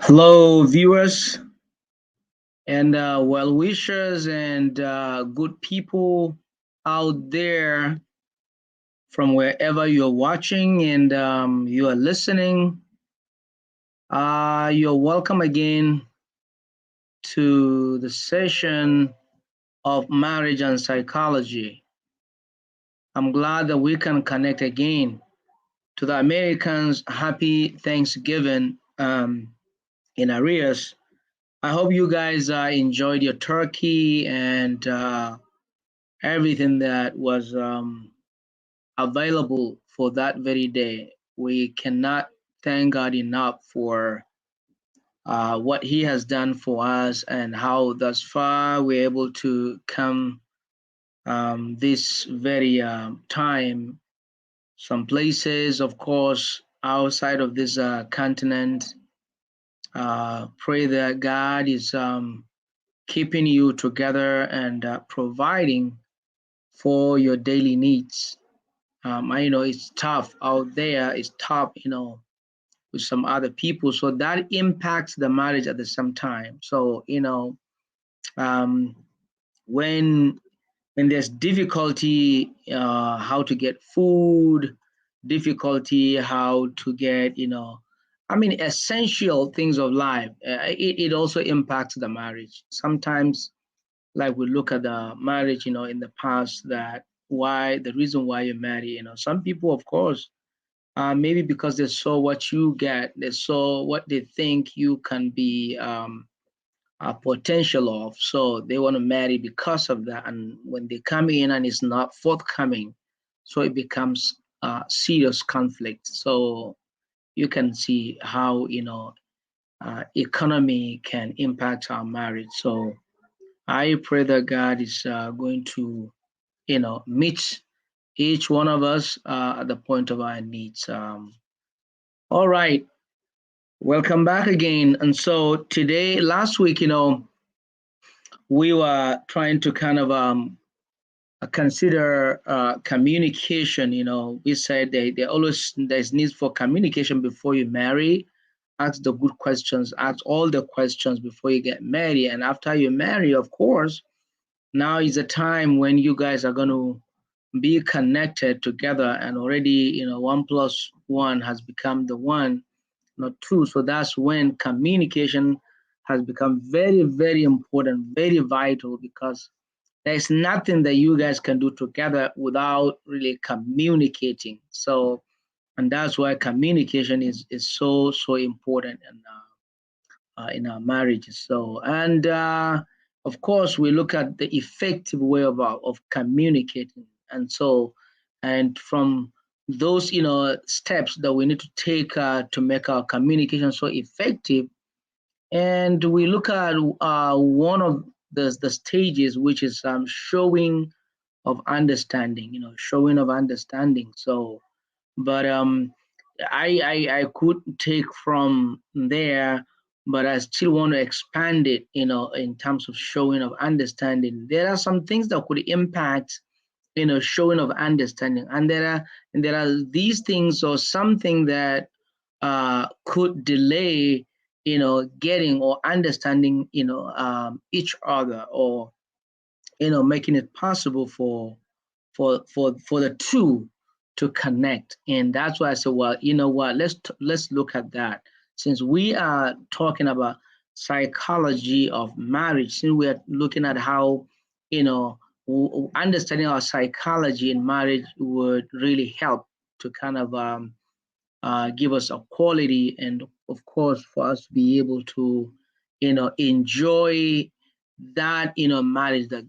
Hello, viewers and well wishers and good people out there from wherever you're watching and you are listening. You're welcome again to the session of marriage and psychology. I'm glad that we can connect again. To the Americans, happy Thanksgiving in arrears. I hope you guys enjoyed your turkey and everything that was available for that very day. We cannot thank God enough for what He has done for us and how thus far we're able to come this very time. Some places, of course, outside of this continent, pray that God is keeping you together and providing for your daily needs. I know it's tough out there. It's tough, with some other people. So that impacts the marriage at the same time. So, um, when when there's difficulty, how to get food, difficulty how to get, I mean, essential things of life. It also impacts the marriage. Sometimes, like we look at the marriage, in the past, that why the reason why you marry, some people, of course, maybe because they saw what you get, they saw what they think you can be a potential of, so they want to marry because of that. And when they come in and it's not forthcoming, so it becomes a serious conflict. So you can see how economy can impact our marriage. So I pray that God is going to meet each one of us at the point of our needs. All right, welcome back again. And so today, last week, we were trying to kind of consider communication. We said they always there's need for communication before you marry. Ask the good questions, ask all the questions before you get married. And after you marry, of course, now is a time when you guys are going to be connected together, and already, one plus one has become the one, not two. So that's when communication has become very, very important, very vital, because there's nothing that you guys can do together without really communicating. So, and that's why communication is so, so important in our marriages. So, and of course, we look at the effective way of communicating. And so, and from those, steps that we need to take to make our communication so effective, and we look at one of the stages, which is showing of understanding, showing of understanding. So, but I could take from there, but I still want to expand it, in terms of showing of understanding. There are some things that could impact, showing of understanding, and there are these things or something that could delay, getting or understanding, each other, or making it possible for the two to connect. And that's why I said, well, you know what, let's look at that. Since we are talking about psychology of marriage, since we are looking at how, understanding our psychology in marriage would really help to kind of give us a quality, and of course for us to be able to enjoy that marriage that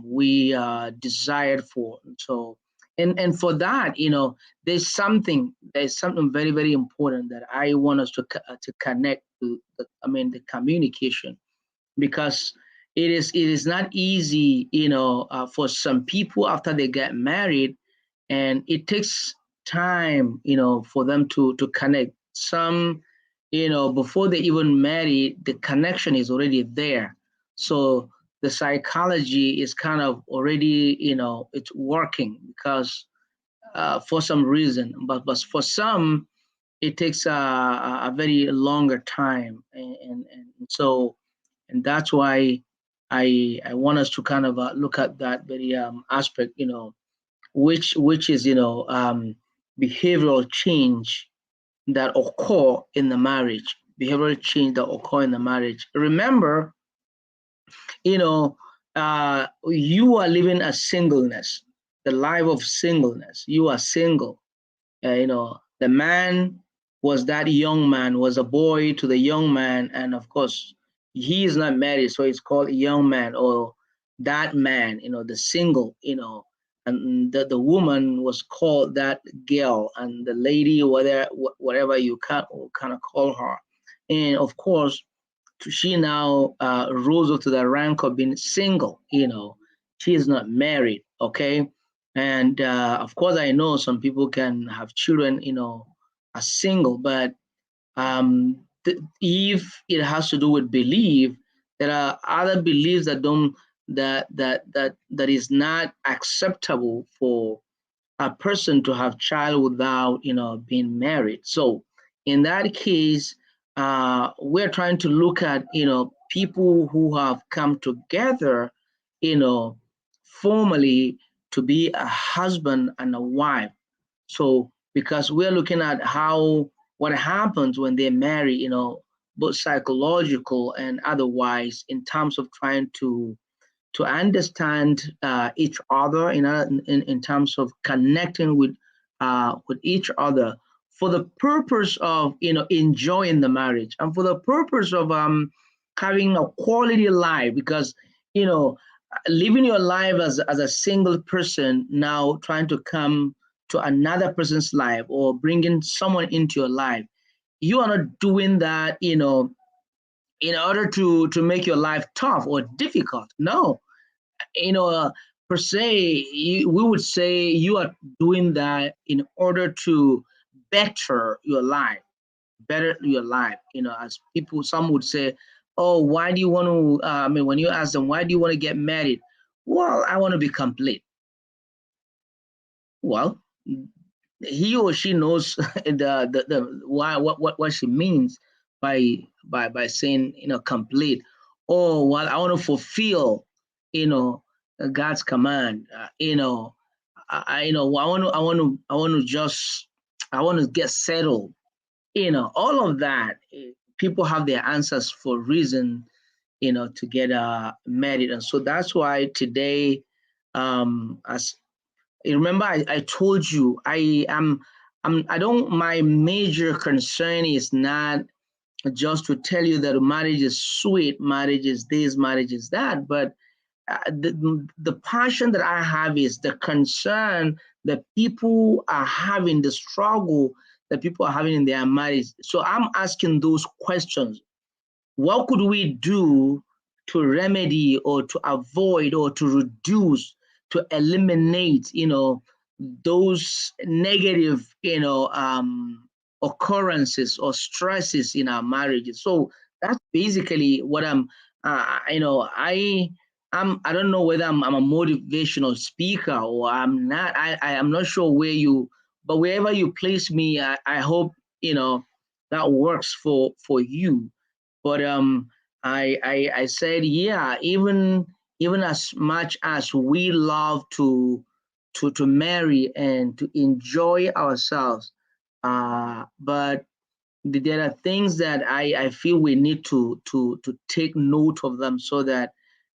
we desired for. So, and for that, there's something very, very important that I want us to connect to the communication, because it is not easy, for some people after they get married, and it takes time, for them to connect. Some, before they even marry, the connection is already there. So the psychology is kind of already, it's working because for some reason, but for some, it takes a very longer time, and so, and that's why I want us to kind of look at that very aspect, which is behavioral change that occur in the marriage, behavioral change that occur in the marriage. Remember, you know, you are living a singleness, the life of singleness. You are single. The man was that young man, was a boy to the young man, and of course, he is not married, so it's called a young man or that man. The single. And the woman was called that girl, and the lady, whatever you can kind of call her, and of course she now rose up to the rank of being single. She is not married. Okay. And of course, I know some people can have children, are single, but if it has to do with belief, there are other beliefs that don't that is not acceptable for a person to have child without being married. So in that case, we're trying to look at people who have come together, you know formally, to be a husband and a wife. So because we're looking at how what happens when they marry, both psychological and otherwise, in terms of trying to understand each other in terms of connecting with each other for the purpose of enjoying the marriage and for the purpose of having a quality life, because you know living your life as a single person, now trying to come to another person's life or bringing someone into your life, you are not doing that in order to make your life tough or difficult. No, you know, uh, per se, we would say you are doing that in order to better your life, better your life. As people, some would say, "Oh, why do you want to?" I mean, when you ask them, "Why do you want to get married?" Well, I want to be complete. Well, he or she knows the why what she means by saying complete. Oh, well, I want to fulfill you know God's command. I want to just I want to get settled. All of that. People have their answers for reason to get married, and so that's why today, as you remember, I told you I don't, my major concern is not just to tell you that marriage is sweet, marriage is this, marriage is that, but the passion that I have is the concern that people are having, the struggle that people are having in their marriage. So I'm asking those questions. What could we do to remedy or to avoid or to reduce, to eliminate, those negative, occurrences or stresses in our marriages? So that's basically what I don't know whether I'm a motivational speaker or I'm not. I am not sure but wherever you place me, I hope that works for you. But I said, yeah, even as much as we love to marry and to enjoy ourselves, but there are things that I feel we need to take note of them, so that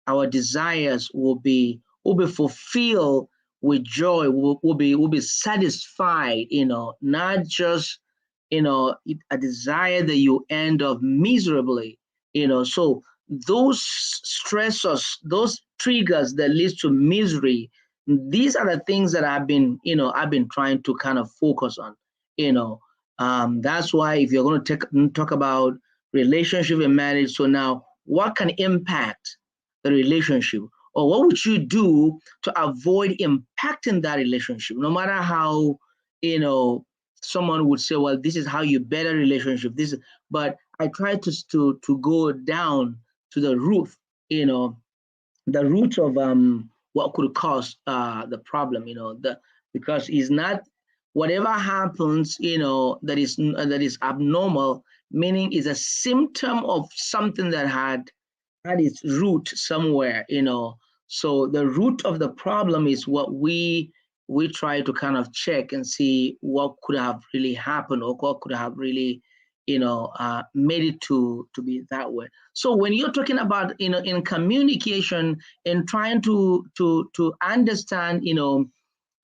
our desires will be fulfilled with joy, will be satisfied, not just a desire that you end up miserably. So those stressors, those triggers that leads to misery, these are the things that I've been trying to kind of focus on. you know that's why, if you're going to talk about relationship and marriage, so now what can impact the relationship, or what would you do to avoid impacting that relationship, no matter how you know someone would say, well, this is how you better relationship, but I try to go down to the root, you know the root of what could cause the problem, because it's not whatever happens, that is abnormal, meaning is a symptom of something that had its root somewhere. So the root of the problem is what we try to kind of check and see what could have really happened, or what could have really made it to be that way. So when you're talking about in communication and trying to understand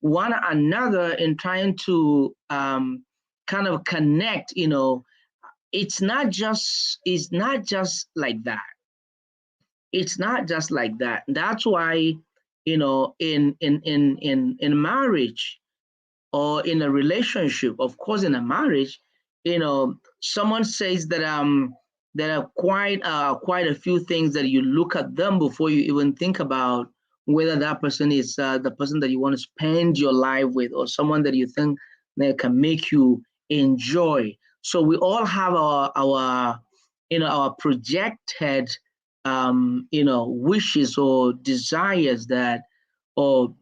one another, and trying to kind of connect, it's not just like that. It's not just like that. That's why in marriage, or in a relationship, of course, in a marriage, someone says that there are quite a few things that you look at them before you even think about whether that person is the person that you want to spend your life with, or someone that you think that can make you enjoy. So we all have our projected wishes or desires, that, or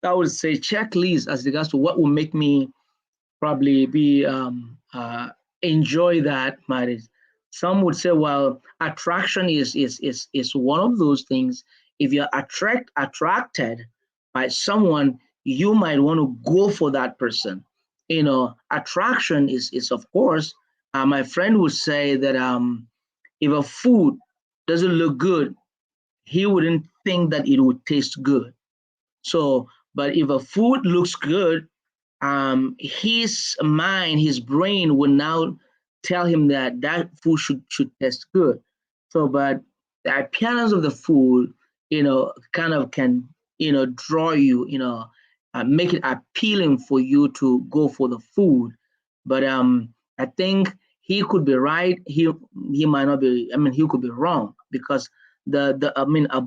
I would say, checklist as regards to what will make me probably be enjoy that marriage. Some would say, well, attraction is one of those things. If you're attracted by someone, you might want to go for that person. Attraction is of course. My friend would say that if a food doesn't look good, he wouldn't think that it would taste good. So, but if a food looks good, his mind, his brain will now tell him that that food should taste good. So, but the appearance of the food, kind of can, draw you, make it appealing for you to go for the food. But I think he could be right. He might not be. I mean, he could be wrong, because the I mean, a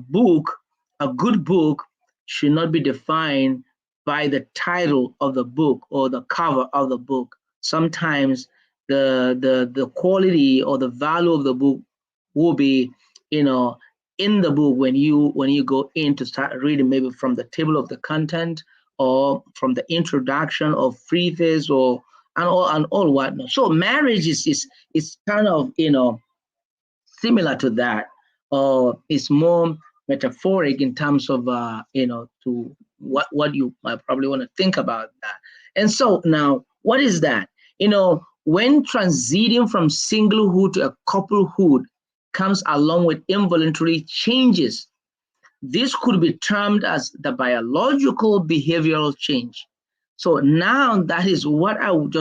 good book should not be defined by the title of the book or the cover of the book. Sometimes the quality or the value of the book will be, you know, in the book when you go in to start reading, maybe from the table of the content, or from the introduction or preface, or and all whatnot. So marriage is kind of similar to that, or it's more metaphoric in terms of to what you might probably want to think about that. And so now, what is that? When transiting from singlehood to a couplehood comes along with involuntary changes, this could be termed as the biological behavioral change. So now that is what I want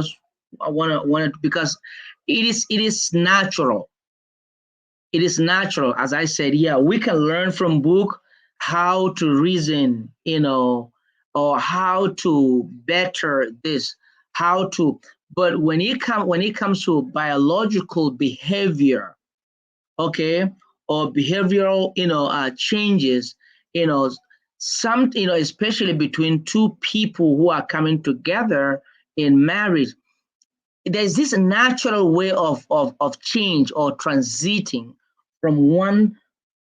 to, because it is natural. It is natural. As I said, yeah, we can learn from book how to reason, or how to better this, how to. But when it comes to biological behavior, okay, or behavioral, changes, you know, especially between two people who are coming together in marriage, there's this natural way of change, or transiting from one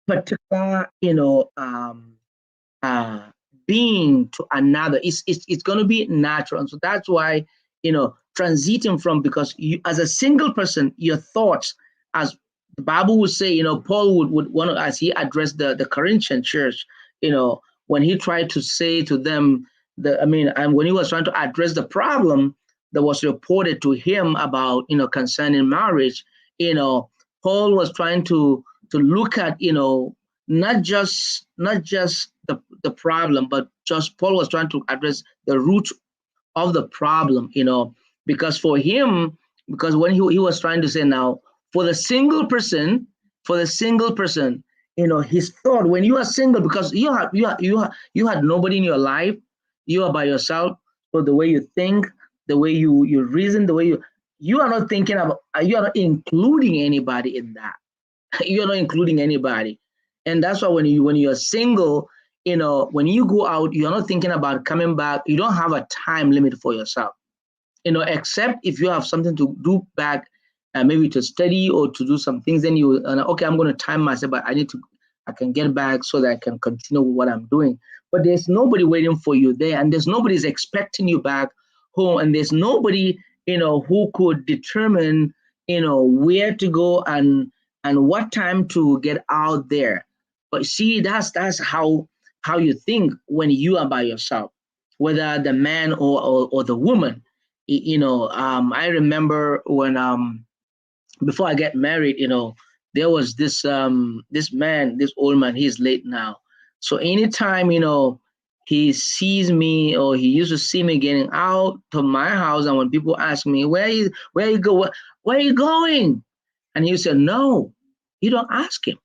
particular uh, being to another. It's going to be natural. And so that's why transiting from, because you, as a single person, your thoughts, as the Bible would say, Paul would want to, as he addressed the Corinthian church, when he tried to say to them, and when he was trying to address the problem that was reported to him about, concerning marriage, Paul was trying to look at, not just the problem, but just Paul was trying to address the root of the problem, because for him, because when he was trying to say, now, for the single person, his thought, when you are single, because you had nobody in your life, you are by yourself. So the way you think, the way you reason, the way you are not thinking about, you are not including anybody in that. You're not including anybody. And that's why when you're single, when you go out, you're not thinking about coming back. You don't have a time limit for yourself, except if you have something to do back, maybe to study or to do some things. Then you, okay, I'm going to time myself, but I need to I can get back so that I can continue with what I'm doing. But there's nobody waiting for you there, and there's nobody's expecting you back home, and there's nobody, who could determine, where to go and what time to get out there. But see, that's how you think when you are by yourself, whether the man or the woman. I remember when before I get married, there was this man, this old man, he's late now. So anytime, he sees me or he used to see me getting out to my house, and when people ask me, where you going? And he said, no, you don't ask him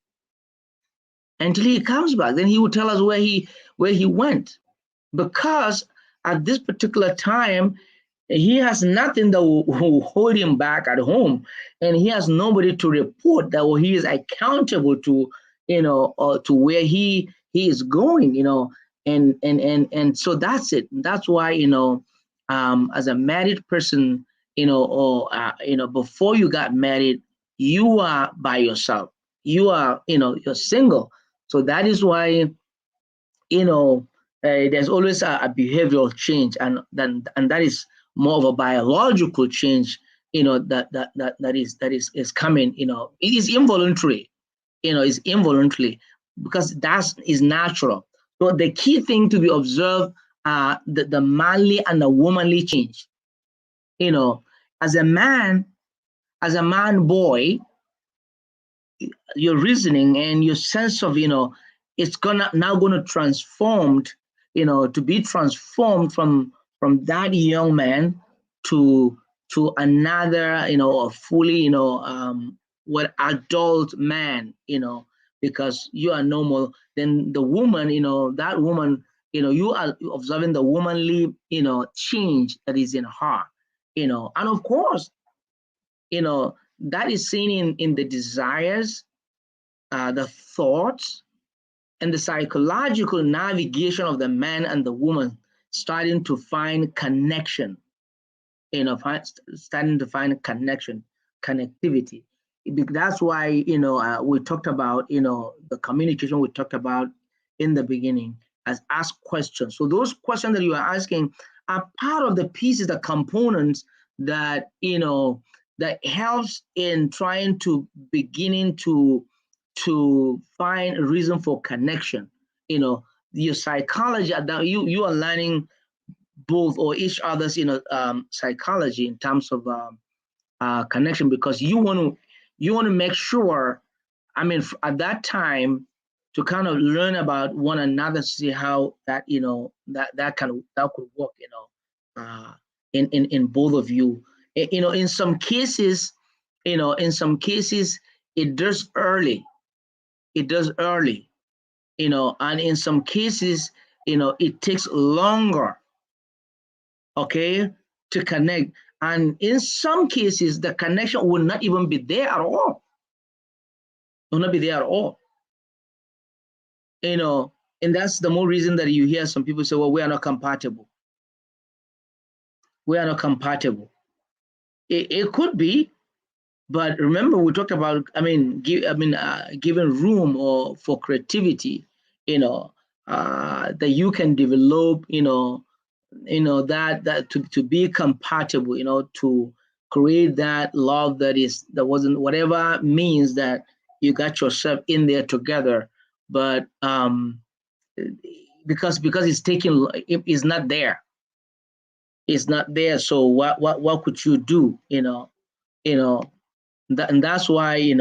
until he comes back. Then he would tell us where he went. Because at this particular time, he has nothing that will hold him back at home, and he has nobody to report that he is accountable to, to where he is going, and so that's it. That's why, as a married person, or before you got married, you are by yourself. You are, you're single. So that is why, there's always a behavioral change, and that is more of a biological change, that is coming. It is involuntary. Is involuntary, because that is natural. So the key thing to be observed are the manly and the womanly change. You know, as a man, boy, your reasoning and your sense of, it's gonna transformed, to be transformed from that young man to another, a fully, what adult man, because you are normal. Then the woman, that woman, you are observing the womanly, change that is in her, and of course, that is seen in the desires, the thoughts, and the psychological navigation of the man and the woman starting to find connection, starting to find connection, connectivity. That's why, we talked about, the communication we talked about in the beginning, as ask questions. So those questions that you are asking are part of the pieces, the components that, that helps in trying to beginning to find a reason for connection. Your psychology, that you are learning both or each other's, psychology in terms of connection, because you want to make sure, I mean, at that time, to kind of learn about one another, to see how that, that could work, in both of you. In some cases, it does early. It does early, and in some cases, it takes longer, okay, to connect. And in some cases, the connection will not even be there at all. Will not be there at all. And that's the more reason that you hear some people say, well, we are not compatible. We are not compatible. It could be, but remember we talked about, giving room or for creativity, that you can develop, that to be compatible, to create that love that wasn't, whatever means that you got yourself in there together, but because it's taking, it's not there. It's not there. So what could you do? And that's why,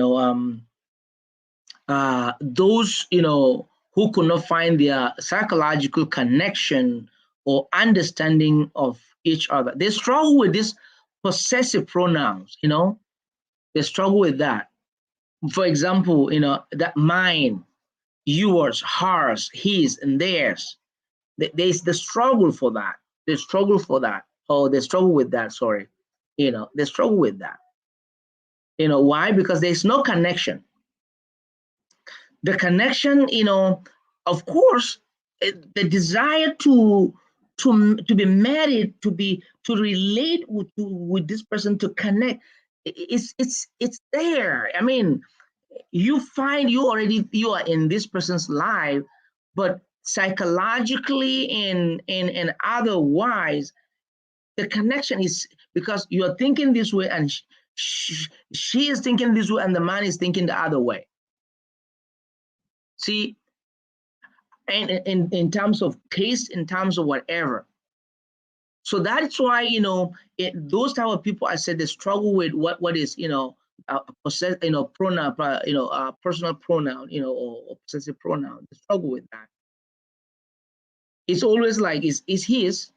those, who could not find their psychological connection or understanding of each other, they struggle with this possessive pronouns. They struggle with that. For example, that mine, yours, hers, his, and theirs. There's the struggle for that. They struggle for that. Oh, they struggle with that. Sorry, they struggle with that. Why? Because there's no connection. The connection, of course, the desire to be married, to relate with this person, to connect, it's there. I mean, you find you are in this person's life, but psychologically and otherwise, the connection is because you are thinking this way and she is thinking this way and the man is thinking the other way. See, and in terms of taste, in terms of whatever. So that's why, those type of people, I said, they struggle with what is, pronoun, personal pronoun, or possessive pronoun. They struggle with that. It's always like, is his,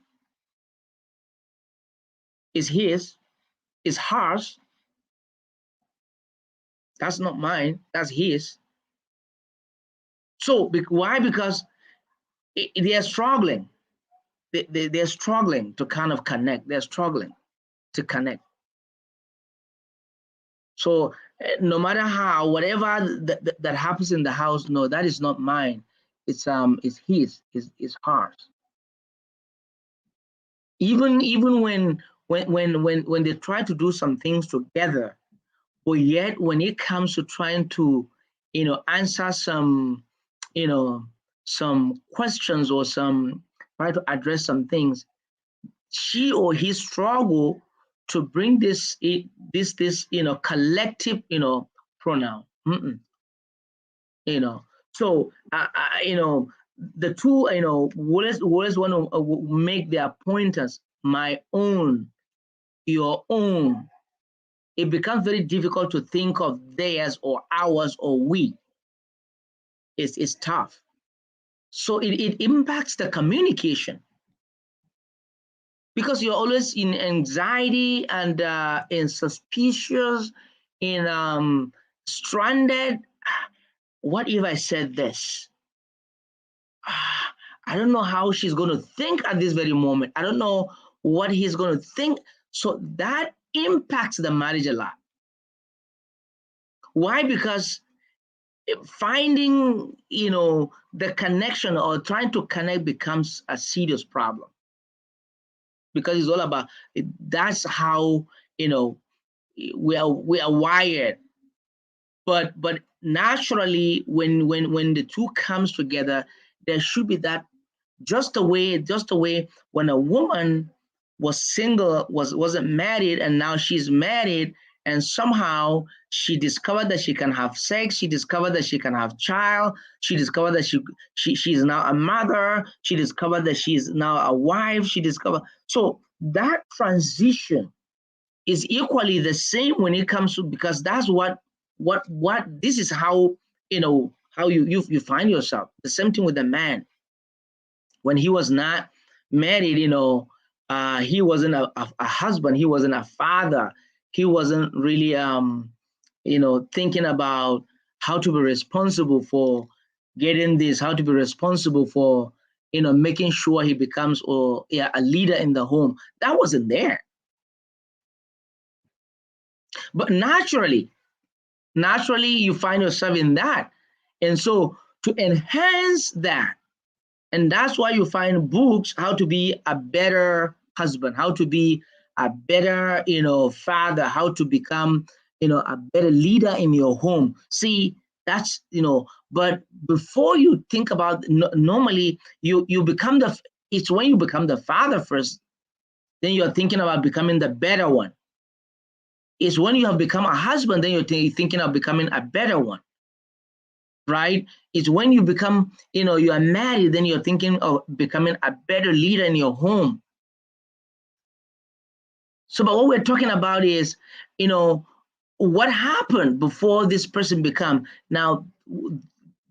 is hers. That's not mine. That's his. So why? Because they are struggling. They're struggling to kind of connect. They're struggling to connect. So no matter how, whatever that happens in the house, no, that is not mine. It's his, it's hers. Even when they try to do some things together, but yet when it comes to trying to, answer some, some questions or some try to address some things, she or he struggle to bring this collective pronoun. So the two always want to make their pointers my own, your own. It becomes very difficult to think of theirs or ours or we. It's tough. So it impacts the communication, because you're always in anxiety and in suspicious, in stranded. What if I said this? I don't know how she's going to think at this very moment. I don't know what he's going to think. So that impacts the marriage a lot. Why? Because finding, the connection or trying to connect becomes a serious problem. Because it's all about, that's how, we are wired. But naturally, when the two comes together, there should be that, just the way when a woman was single, wasn't married, and now she's married, and somehow she discovered that she can have sex, she discovered that she can have child, she discovered that she's now a mother, she discovered that she's now a wife, she discovered. So that transition is equally the same when it comes to, because that's what this is how, how you find yourself. The same thing with the man. When he was not married, he wasn't a husband, he wasn't a father, he wasn't really thinking about how to be responsible for getting this, how to be responsible for making sure he becomes a leader in the home. That wasn't there. But naturally you find yourself in that. And so to enhance that, and that's why you find books, how to be a better husband, how to be a better, father, how to become, a better leader in your home. See, that's, but before you think about, normally you become it's when you become the father first, then you're thinking about becoming the better one. It's when you have become a husband, then you're thinking of becoming a better one. Right? It's when you become, you are married, then you're thinking of becoming a better leader in your home. So, but what we're talking about is, what happened before this person become. Now,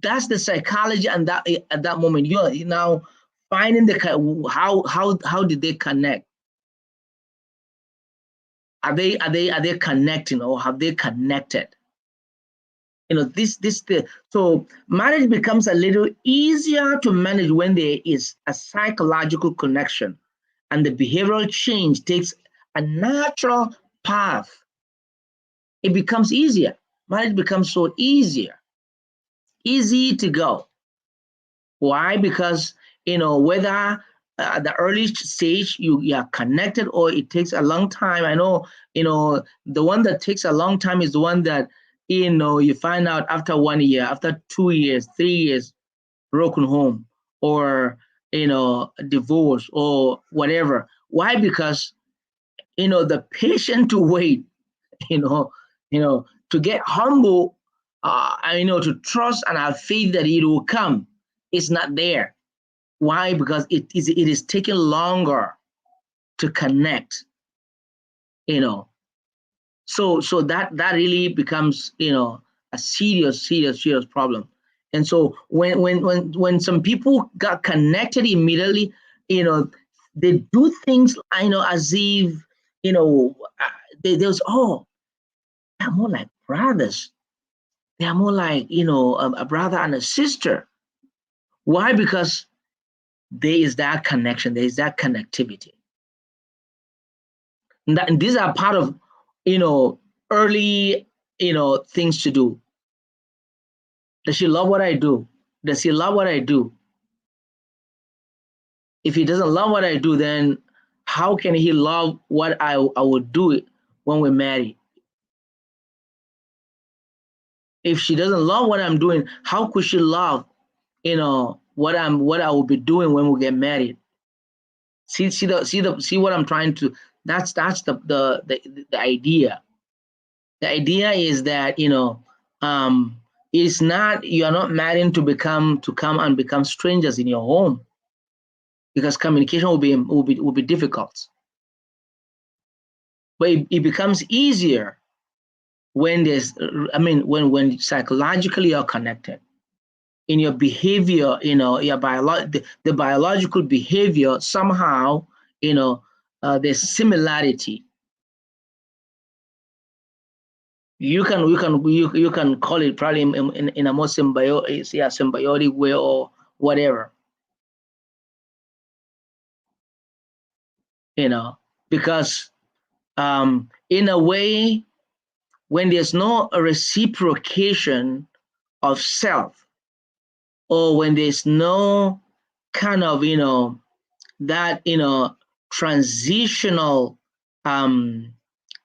that's the psychology, and that at that moment you're now finding the how did they connect? Are they connecting, or have they connected? So marriage becomes a little easier to manage when there is a psychological connection, and the behavioral change takes a natural path. It becomes easier. Marriage becomes so easy to go. Why? Because whether at the early stage you are connected, or it takes a long time. I know the one that takes a long time is the one that you find out after 1 year, after 2 years, 3 years, broken home, or divorce or whatever. Why? Because the patient to wait, you know, to get humble, to trust and have faith that it will come, it's not there. Why? Because it is taking longer to connect, you know. So that really becomes a serious problem. And so when some people got connected immediately, you know they do things, as if you know they was, oh, they're more like brothers. They are more like a brother and a sister. Why? Because there is that connection, there is that connectivity. And these are part of early things to do. Does she love what I do? Does he love what I do? If he doesn't love what I do, then how can he love what I would do when we're married? If she doesn't love what I'm doing, how could she love what I will be doing when we get married? See what I'm trying to. That's the idea. The idea is that it's not, you are not marrying to come and become strangers in your home, because communication will be difficult. But it becomes easier when when psychologically you're connected in your behavior, the biological behavior somehow, there's similarity. You can call it probably in a more symbiotic way or whatever, because in a way, when there's no reciprocation of self, or when there's no kind of that transitional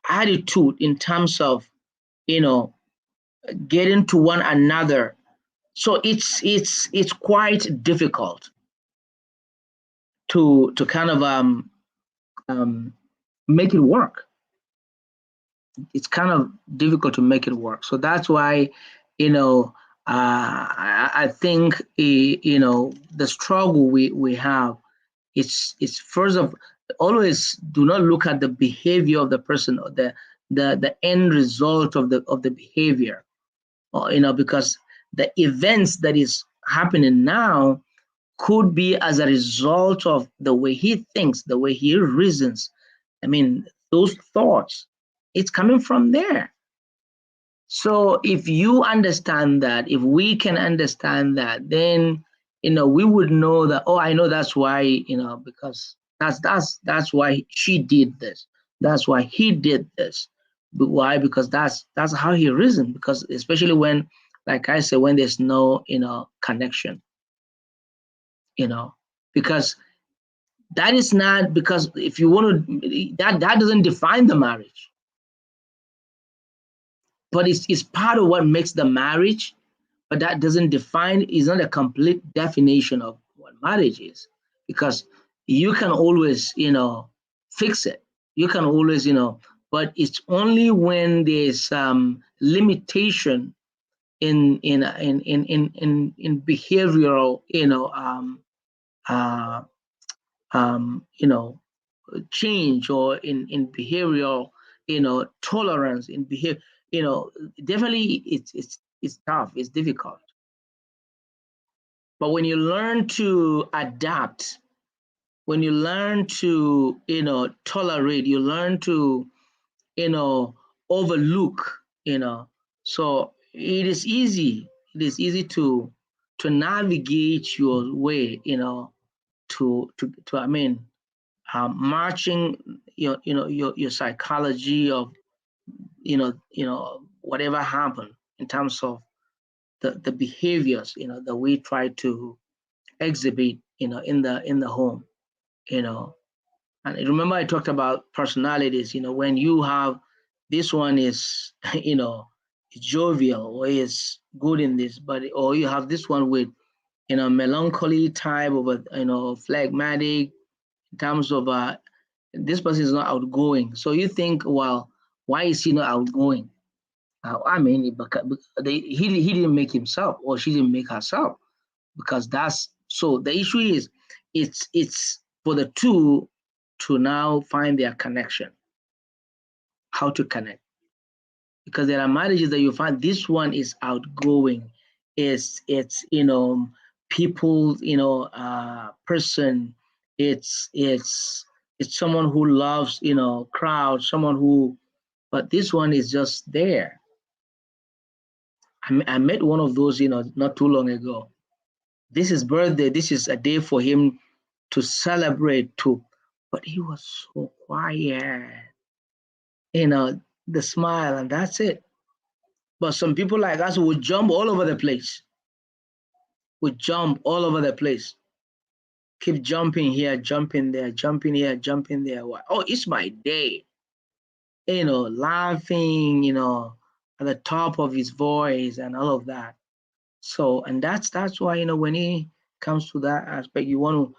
attitude in terms of you know getting to one another, so it's quite difficult to kind of um, make it work. It's kind of difficult to make it work. So that's why, I think, the struggle we have, it's first of always do not look at the behavior of the person, or the end result of the behavior, or, because the events that is happening now could be as a result of the way he thinks, the way he reasons. I mean, those thoughts, it's coming from there. So if you understand that, if we can understand that, then we would know that, oh, I know that's why, because that's why she did this. That's why he did this. But why? Because that's how he reasoned. Because especially when, like I said, when there's no connection, you know, because that is not, because if you want to, that doesn't define the marriage, but it's part of what makes the marriage. But that doesn't define, is not a complete definition of what marriage is, because you can always fix it. You can always but it's only when there's limitation in behavioral uh, you know change, or in behavioral tolerance in behavior. Definitely it's tough, it's difficult. But when you learn to adapt, when you learn to tolerate, you learn to overlook, so it is easy to navigate your way, to I mean, marching your psychology of whatever happened in terms of the behaviors that we try to exhibit in the home. you know and remember, I talked about personalities. When you have, this one is you know jovial or is good in this, but or you have this one with melancholy type of a phlegmatic in terms of this person is not outgoing. So you think, well, why is he not outgoing? I mean, because he didn't make himself or she didn't make herself, because that's so the issue is it's for the two to now find their connection, how to connect, because there are marriages that you find this one is outgoing, it's people, person, it's someone who loves crowd, someone who, but this one is just there. I met one of those not too long ago. This is birthday, this is a day for him to celebrate too, but he was so quiet, you know the smile and that's it. But some people like us would jump all over the place, would jump all over the place, keep jumping here, jumping there, jumping here, jumping there. Oh, it's my day, laughing, at the top of his voice and all of that. So, and that's why, when it comes to that aspect, you want to,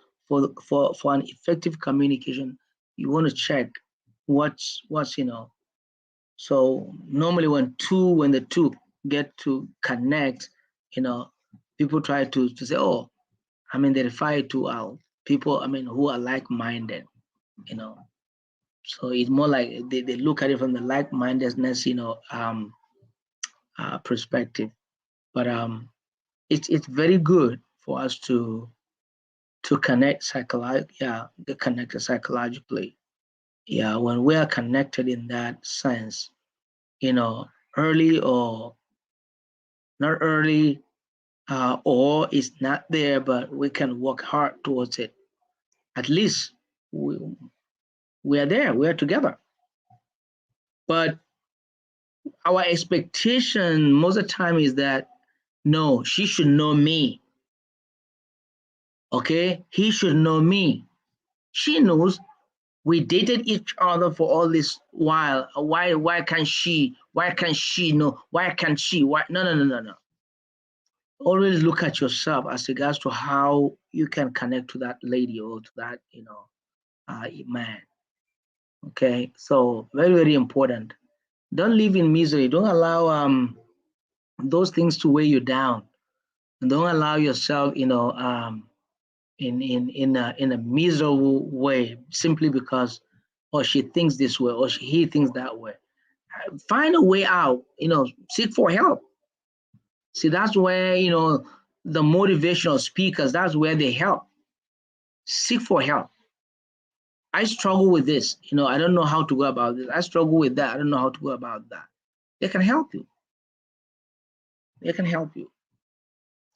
for an effective communication, you want to check what's. So normally when the two get to connect, you know, people try to say, oh, I mean, they refer to people, I mean, who are like-minded, you know. So it's more like they look at it from the like-mindedness, perspective. But it's very good for us to connect psychologically. Yeah, get connected psychologically. Yeah, when we are connected in that sense, early or not early, or it's not there, but we can work hard towards it. At least we, we are there, we are together. But our expectation most of the time is that no, she should know me. Okay, he should know me. She knows we dated each other for all this while. Why can't she know? Why can't she? Why? No, no, no, no, no. Always look at yourself as regards to how you can connect to that lady or to that man. Okay, so very, very important. Don't live in misery. Don't allow those things to weigh you down. And don't allow yourself in a miserable way simply because or she thinks this way or he thinks that way. Find a way out. Seek for help. See, that's where the motivational speakers, that's where they help. Seek for help. I struggle with this. I don't know how to go about this. I struggle with that. I don't know how to go about that. They can help you. They can help you.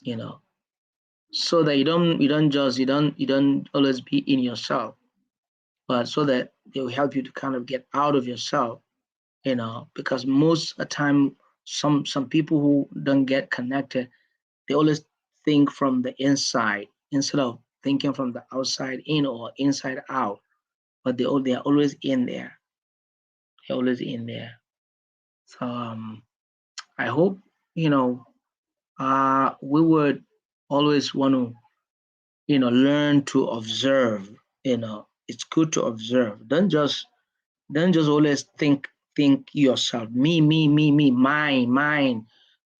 You know, so that you don't always be in yourself, but so that they will help you to kind of get out of yourself. Because most of the time, some people who don't get connected, they always think from the inside instead of thinking from the outside in or inside out. But they are always in there. They're always in there. So I hope we would always want to learn to observe. It's good to observe. Don't just always think yourself, me, mine.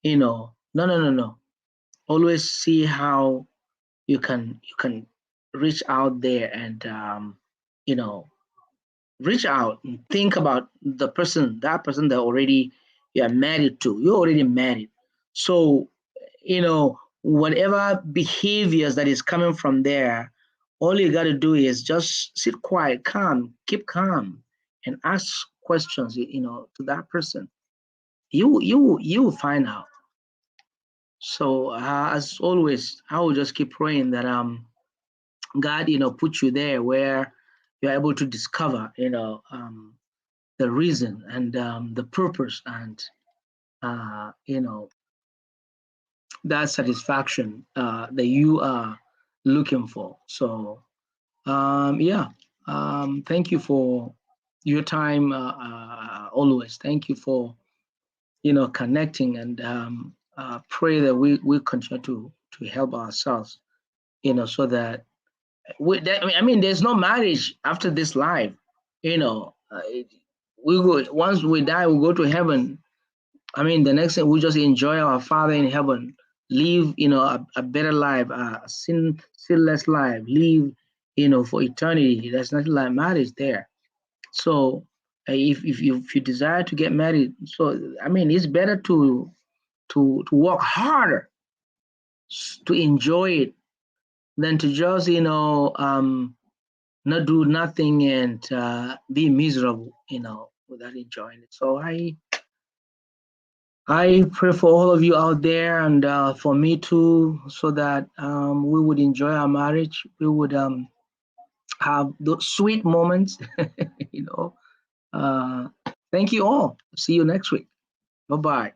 No, no, no, no. Always see how you can reach out there and you know reach out and think about that person that already you are married to. You're already married. So, whatever behaviors that is coming from there, all you got to do is just sit quiet, calm, keep calm, and ask questions, to that person. You will find out. So, as always, I will just keep praying that God, put you there where you're able to discover, the reason and the purpose and that satisfaction that you are looking for. So yeah, thank you for your time always. Thank you for connecting, and pray that we continue to help ourselves, so that I mean, there's no marriage after this life, you know. We go once we die, we go to heaven. I mean, the next thing we just enjoy our Father in heaven, live, a better life, a sinless life, live, for eternity. There's nothing like marriage there. So, if you desire to get married, so I mean, it's better to work harder to enjoy it than to just not do nothing and be miserable, without enjoying it. So I pray for all of you out there, and for me too, so that we would enjoy our marriage. We would have those sweet moments, you know. Uh, Thank you all. See you next week. Bye bye.